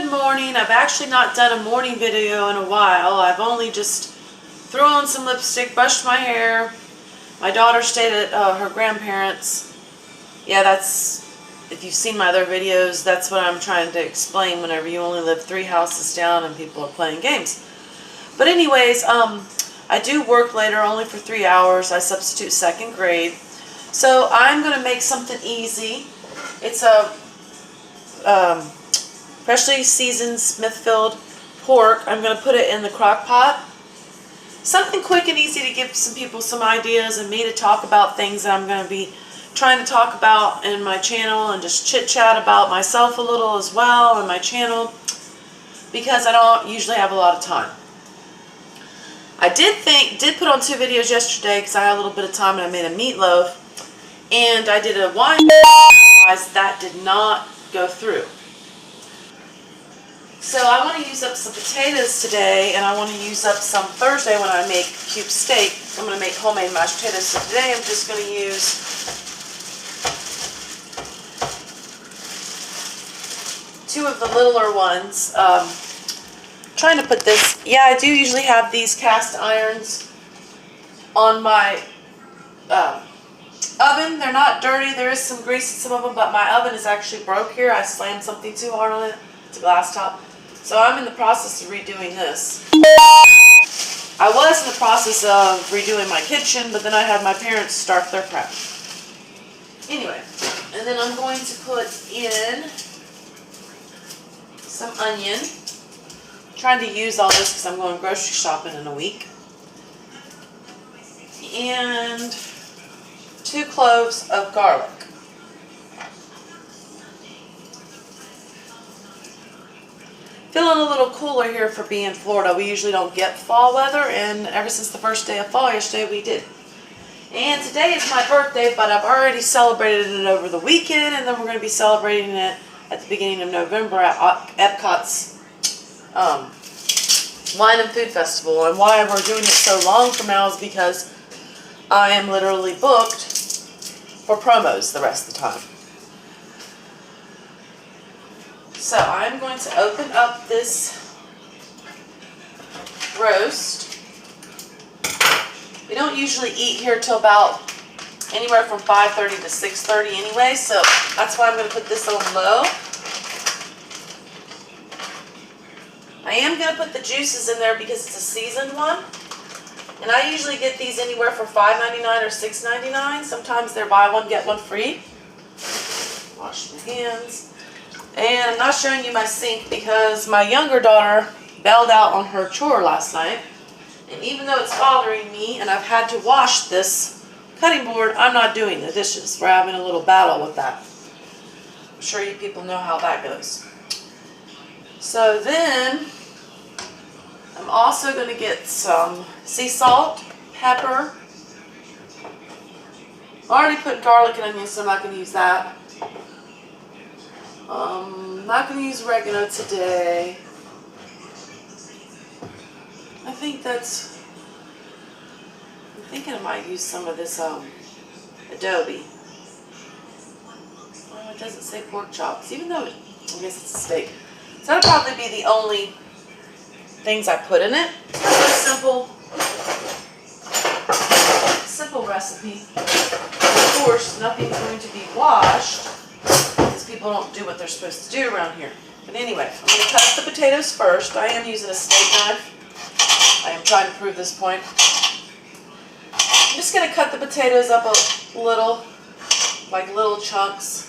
Good morning. I've actually not done a morning video in a while. I've only just thrown on some lipstick, brushed my hair. My daughter stayed at her grandparents'. Yeah, that's, if you've seen my other videos, that's what I'm trying to explain whenever you only live 3 houses down and people are playing games. But anyways, I do work later only for 3 hours. I substitute 2nd grade. So I'm going to make something easy. It's a freshly seasoned Smithfield pork. I'm going to put it in the crock pot. Something quick and easy to give some people some ideas and me to talk about things that I'm going to be trying to talk about in my channel and just chit chat about myself a little as well on my channel, because I don't usually have a lot of time. I did put on 2 videos yesterday because I had a little bit of time and I made a meatloaf, and I did a wine that did not go through. So I want to use up some potatoes today, and I want to use up some Thursday when I make cube steak. I'm going to make homemade mashed potatoes. So today I'm just going to use two of the littler ones. Trying to put this, yeah, I do usually have these cast irons on my oven. They're not dirty. There is some grease in some of them, but my oven is actually broke here. I slammed something too hard on it. It's a glass top. So I'm in the process of redoing this. I was in the process of redoing my kitchen, but then I had my parents start their prep. Anyway, and then I'm going to put in some onion. I'm trying to use all this because I'm going grocery shopping in a week. And 2 cloves of garlic. Feeling a little cooler here for being in Florida. We usually don't get fall weather, and ever since the first day of fall yesterday we did. And today is my birthday, but I've already celebrated it over the weekend, and then we're going to be celebrating it at the beginning of November at Epcot's Wine and Food Festival. And why we're doing it so long from now is because I am literally booked for promos the rest of the time. So I'm going to open up this roast. We don't usually eat here till about anywhere from 5:30 to 6:30 anyway, so that's why I'm going to put this on low. I am going to put the juices in there because it's a seasoned one. And I usually get these anywhere from $5.99 or $6.99. Sometimes they're buy one, get one free. Wash my hands. And I'm not showing you my sink because my younger daughter bailed out on her chore last night. And even though it's bothering me and I've had to wash this cutting board, I'm not doing the dishes. We're having a little battle with that. I'm sure you people know how that goes. So then I'm also going to get some sea salt, pepper. I already put garlic and onions, so I'm not going to use that. I'm not going to use oregano today. I'm thinking I might use some of this adobe. Well, it doesn't say pork chops, even though I guess it's a steak. So that'll probably be the only things I put in it. It's a simple recipe. Of course, nothing's going to be washed, because people don't do what they're supposed to do around here. But anyway, I'm going to cut up the potatoes first. I am using a steak knife. I am trying to prove this point. I'm just going to cut the potatoes up a little, like little chunks.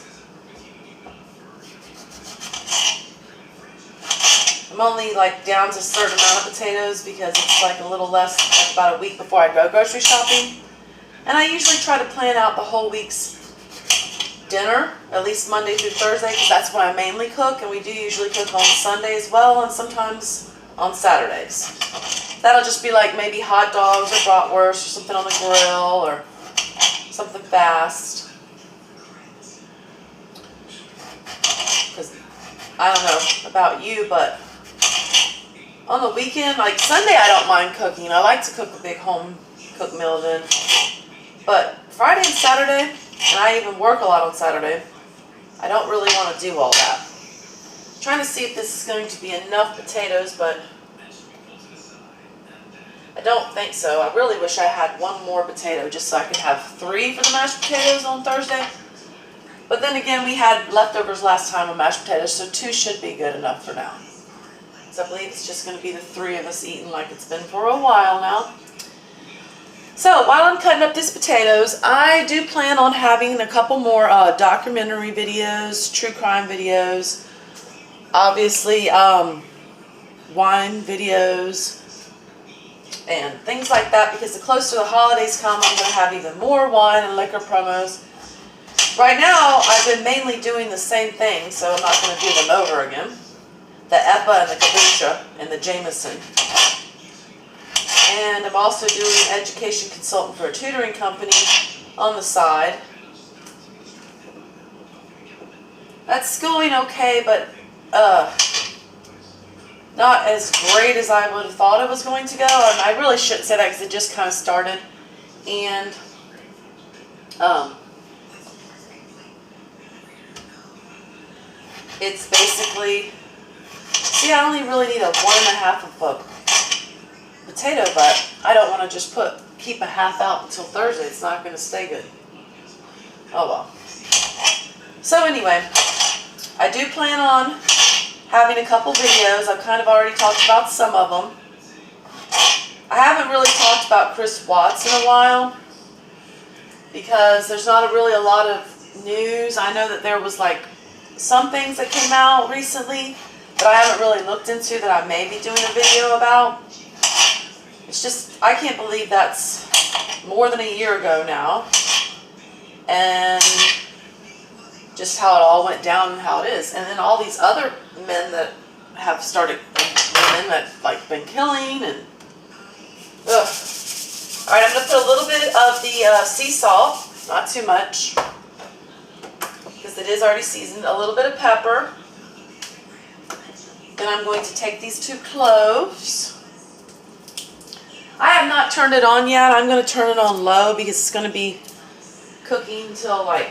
I'm only like down to a certain amount of potatoes because it's like a little less, like about a week before I go grocery shopping. And I usually try to plan out the whole week's dinner, at least Monday through Thursday, because that's when I mainly cook, and we do usually cook on Sunday as well, and sometimes on Saturdays. That'll just be like maybe hot dogs or bratwurst or something on the grill or something fast. Because I don't know about you, but on the weekend, like Sunday, I don't mind cooking. I like to cook a big home cooked meal then. But Friday and Saturday, and I even work a lot on Saturday, I don't really want to do all that. Trying to see if this is going to be enough potatoes, but I don't think so. I really wish I had one more potato just so I could have 3 for the mashed potatoes on Thursday. But then again, we had leftovers last time of mashed potatoes, so 2 should be good enough for now. So I believe it's just going to be the 3 of us eating like it's been for a while now. So while I'm cutting up these potatoes, I do plan on having a couple more documentary videos, true crime videos, obviously wine videos, and things like that, because the closer the holidays come, I'm going to have even more wine and liquor promos. Right now, I've been mainly doing the same thing, so I'm not going to do them over again. The EPA and the kombucha and the Jameson. And I'm also doing an education consultant for a tutoring company on the side. That's going okay, but not as great as I would have thought it was going to go. And I really shouldn't say that because it just kind of started. And it's basically, see, I only really need a 1.5 of a potato, but I don't want to just keep a half out until Thursday. It's not going to stay good. Oh well. So anyway, I do plan on having a couple videos. I've kind of already talked about some of them. I haven't really talked about Chris Watts in a while because there's not really a lot of news. I know that there was like some things that came out recently that I haven't really looked into that I may be doing a video about. It's just, I can't believe that's more than a year ago now. And just how it all went down and how it is. And then all these other men that have started, women that like been killing and ugh. Alright, I'm going to put a little bit of the sea salt, not too much, because it is already seasoned. A little bit of pepper. Then I'm going to take these 2 cloves. I have not turned it on yet. I'm going to turn it on low because it's going to be cooking until like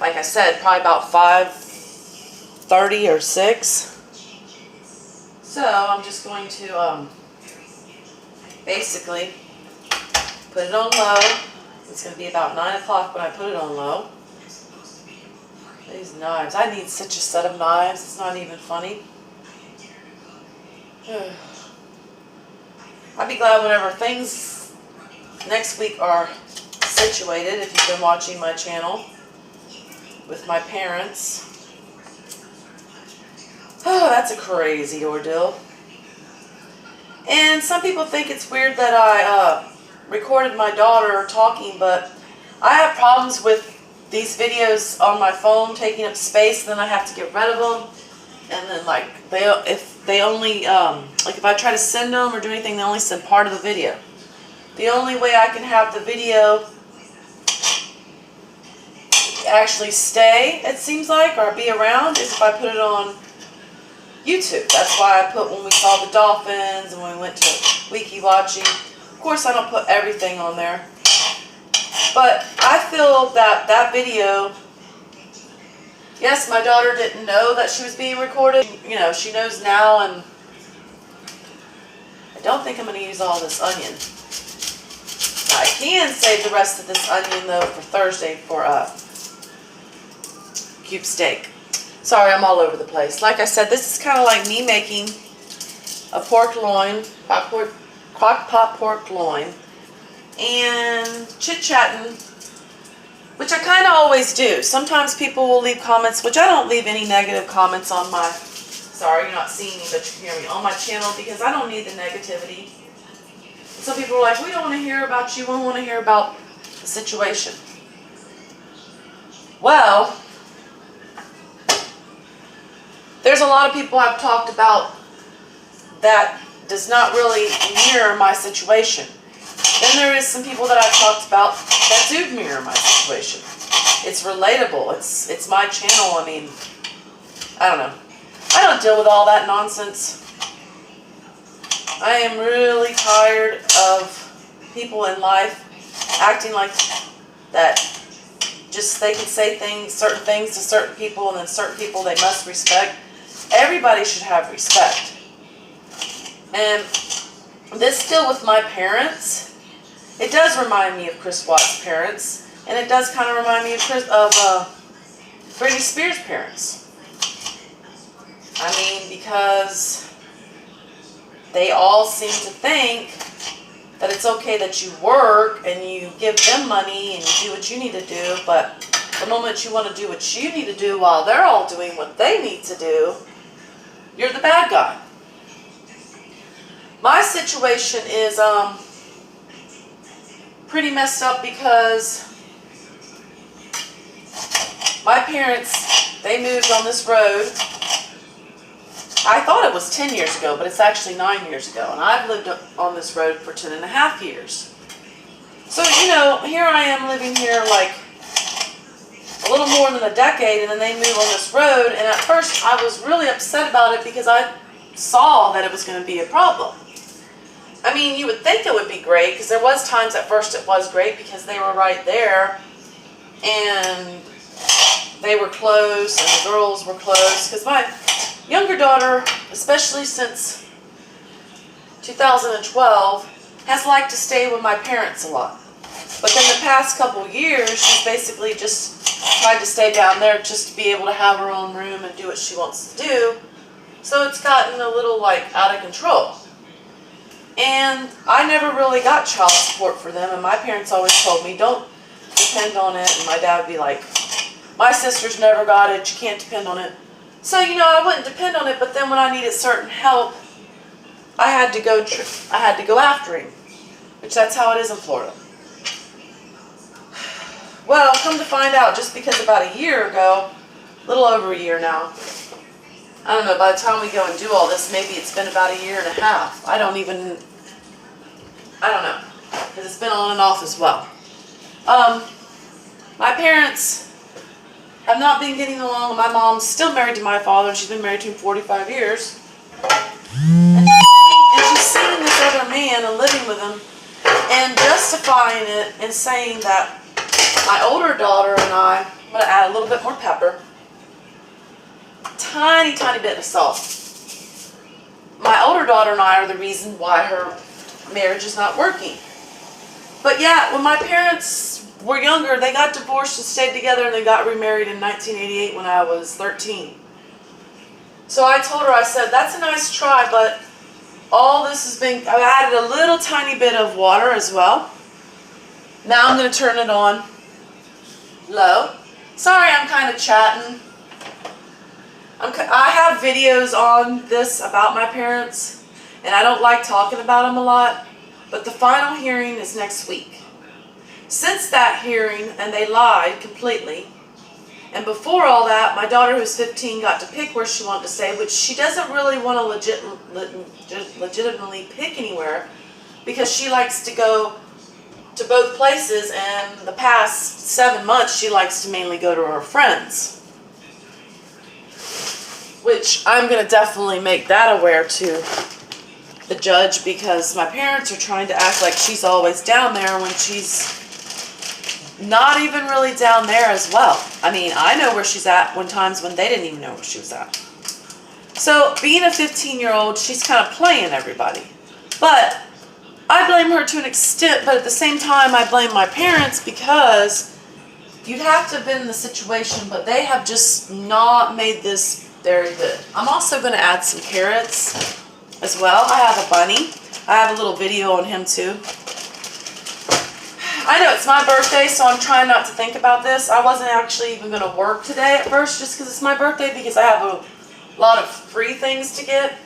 I said, probably about 5:30 or 6. So I'm just going to basically put it on low. It's going to be about 9 o'clock when I put it on low. These knives. I need such a set of knives. It's not even funny. I'd be glad whenever things next week are situated, if you've been watching my channel with my parents. Oh, that's a crazy ordeal. And some people think it's weird that I recorded my daughter talking, but I have problems with these videos on my phone taking up space, then I have to get rid of them. And then like, if I try to send them or do anything, they only send part of the video. The only way I can have the video actually stay, it seems like, or be around, is if I put it on YouTube. That's why I put when we saw the dolphins and when we went to wiki watching. Of course, I don't put everything on there. But I feel that that video, yes, my daughter didn't know that she was being recorded. You know, she knows now, and I don't think I'm going to use all this onion. I can save the rest of this onion, though, for Thursday for cube steak. Sorry, I'm all over the place. Like I said, this is kind of like me making a pork loin, crock-pot pork loin, and chit-chatting, which I kind of always do. Sometimes people will leave comments, which I don't leave any negative comments on my, sorry, you're not seeing me, but you can hear me, on my channel, because I don't need the negativity. Some people are like, we don't want to hear about you, we want to hear about the situation. Well, there's a lot of people I've talked about that does not really mirror my situation. Then there is some people that I've talked about that do mirror my situation. It's relatable. It's my channel. I mean, I don't know. I don't deal with all that nonsense. I am really tired of people in life acting like that just they can say things, certain things to certain people, and then certain people they must respect. Everybody should have respect. And this still with my parents, it does remind me of Chris Watts' parents, and it does kind of remind me of Britney Spears' parents. I mean, because they all seem to think that it's okay that you work and you give them money and you do what you need to do, but the moment you want to do what you need to do while they're all doing what they need to do, you're the bad guy. My situation is pretty messed up because my parents, they moved on this road. I thought it was 10 years ago, but it's actually 9 years ago. And I've lived on this road for 10 and a half years. So, you know, here I am living here like a little more than a decade, and then they move on this road. And at first I was really upset about it because I saw that it was going to be a problem. I mean, you would think it would be great, because there was times at first it was great because they were right there. And they were close, and the girls were close. Because my younger daughter, especially since 2012, has liked to stay with my parents a lot. But then the past couple years, she's basically just tried to stay down there just to be able to have her own room and do what she wants to do. So it's gotten a little like out of control. And I never really got child support for them, and my parents always told me, don't depend on it. And my dad would be like, my sisters never got it, you can't depend on it. So, you know, I wouldn't depend on it, but then when I needed certain help, I had to go after him, which that's how it is in Florida. Well, come to find out, just because about a year ago, a little over a year now, I don't know, by the time we go and do all this, maybe it's been about a year and a half. I don't know, because it's been on and off as well. My parents have not been getting along. My mom's still married to my father, and she's been married to him 45 years. And she's seeing this other man and living with him and justifying it and saying that my older daughter and I'm going to add a little bit more pepper, tiny bit of salt. My older daughter and I are the reason why her marriage is not working. But yeah, when my parents were younger, they got divorced and stayed together, and they got remarried in 1988 when I was 13. So I told her, I said, that's a nice try, but all this has been, I added a little tiny bit of water as well. Now I'm going to turn it on low. Sorry, I'm kind of chatting. I have videos on this about my parents, and I don't like talking about them a lot, but the final hearing is next week. Since that hearing, and they lied completely, and before all that, my daughter who's 15 got to pick where she wanted to stay, which she doesn't really want to legitimately pick anywhere, because she likes to go to both places, and the past 7 months she likes to mainly go to her friends. Which I'm going to definitely make that aware to the judge, because my parents are trying to act like she's always down there when she's not even really down there as well. I mean, I know where she's at when times when they didn't even know where she was at. So being a 15-year-old, she's kind of playing everybody. But I blame her to an extent, but at the same time I blame my parents, because you'd have to have been in the situation, but they have just not made this very good. I'm also going to add some carrots as well. I have a bunny. I have a little video on him too. I know it's my birthday, so I'm trying not to think about this. I wasn't actually even going to work today at first, just because it's my birthday, because I have a lot of free things to get.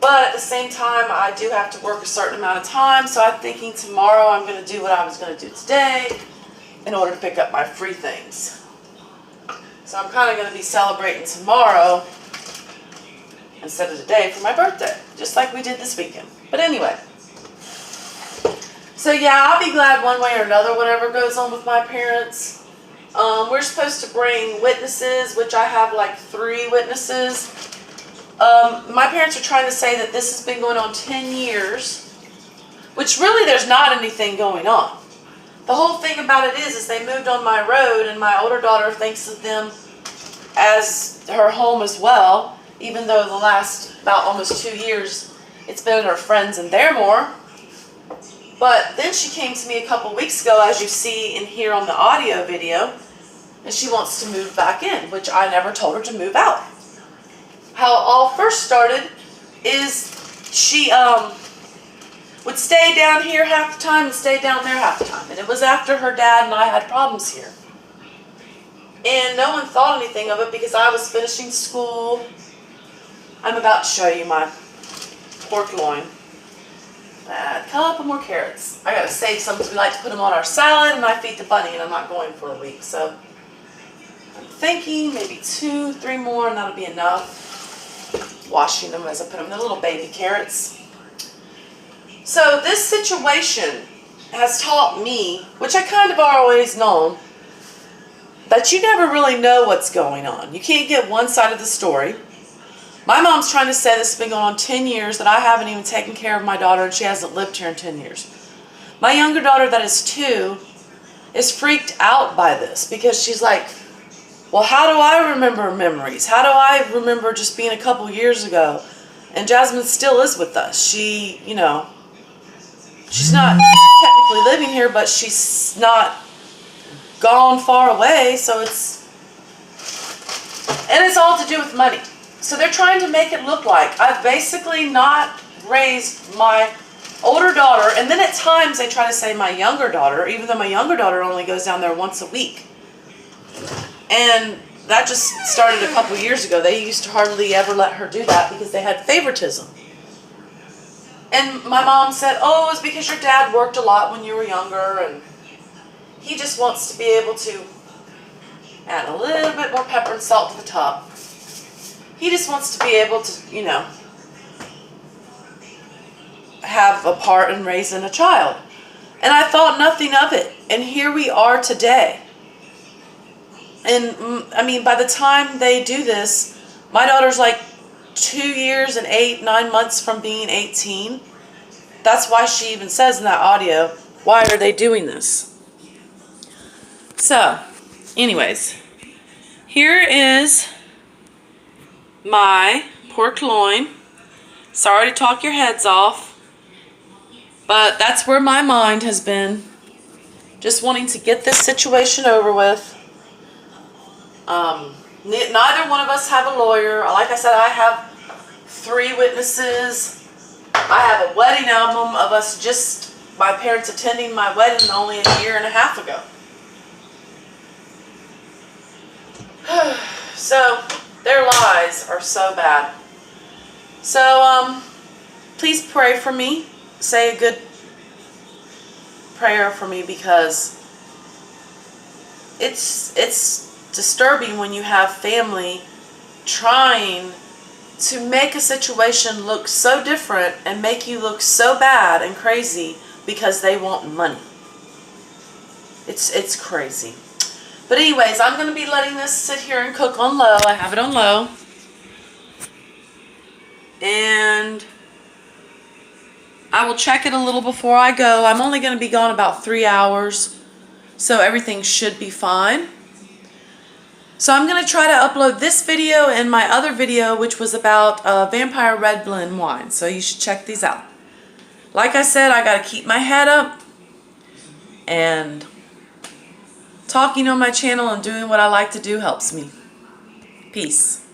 But at the same time, I do have to work a certain amount of time, so I'm thinking tomorrow I'm going to do what I was going to do today in order to pick up my free things. So I'm kind of going to be celebrating tomorrow instead of today for my birthday, just like we did this weekend. But anyway. So yeah, I'll be glad one way or another whatever goes on with my parents. We're supposed to bring witnesses, which I have like 3 witnesses. My parents are trying to say that this has been going on 10 years, which really there's not anything going on. The whole thing about it is they moved on my road, and my older daughter thinks of them as her home as well, even though the last about almost 2 years it's been her friends and their more. But then she came to me a couple weeks ago, as you see and hear on the audio video, and she wants to move back in, which I never told her to move out. How it all first started is she would stay down here half the time and stay down there half the time. And it was after her dad and I had problems here. And no one thought anything of it because I was finishing school. I'm about to show you my pork loin. A couple more carrots. I gotta save some because we like to put them on our salad, and I feed the bunny, and I'm not going for a week. So I'm thinking maybe 2, 3 more, and that'll be enough. Washing them as I put them. They're little baby carrots. So this situation has taught me, which I kind of always known, that you never really know what's going on. You can't get one side of the story. My mom's trying to say this has been going on 10 years, that I haven't even taken care of my daughter, and she hasn't lived here in 10 years. My younger daughter, that is 2, is freaked out by this because she's like, well, how do I remember memories? How do I remember just being a couple years ago? And Jasmine still is with us. She, you know, she's not technically living here, but she's not gone far away, so it's all to do with money. So they're trying to make it look like I've basically not raised my older daughter, and then at times they try to say my younger daughter, even though my younger daughter only goes down there once a week. And that just started a couple years ago. They used to hardly ever let her do that because they had favoritism. And my mom said, oh, it was because your dad worked a lot when you were younger, and he just wants to be able to add a little bit more pepper and salt to the top. He just wants to be able to, you know, have a part in raising a child. And I thought nothing of it. And here we are today. And, I mean, by the time they do this, my daughter's like 2 years and 8, 9 months from being 18. That's why she even says in that audio, why are they doing this? So, anyways, here is my pork loin. Sorry to talk your heads off, but that's where my mind has been. Just wanting to get this situation over with. Neither one of us have a lawyer. Like I said, I have 3 witnesses. I have a wedding album of us just, my parents attending my wedding only a year and a half ago. So, their lies are so bad. So, please pray for me. Say a good prayer for me, because it's disturbing when you have family trying to make a situation look so different and make you look so bad and crazy because they want money. It's crazy. But anyways, I'm going to be letting this sit here and cook on low. I have it on low. And I will check it a little before I go. I'm only going to be gone about 3 hours, so everything should be fine. So I'm going to try to upload this video and my other video, which was about Vampire Red Blend wine. So you should check these out. Like I said, I got to keep my head up, and talking on my channel and doing what I like to do helps me. Peace.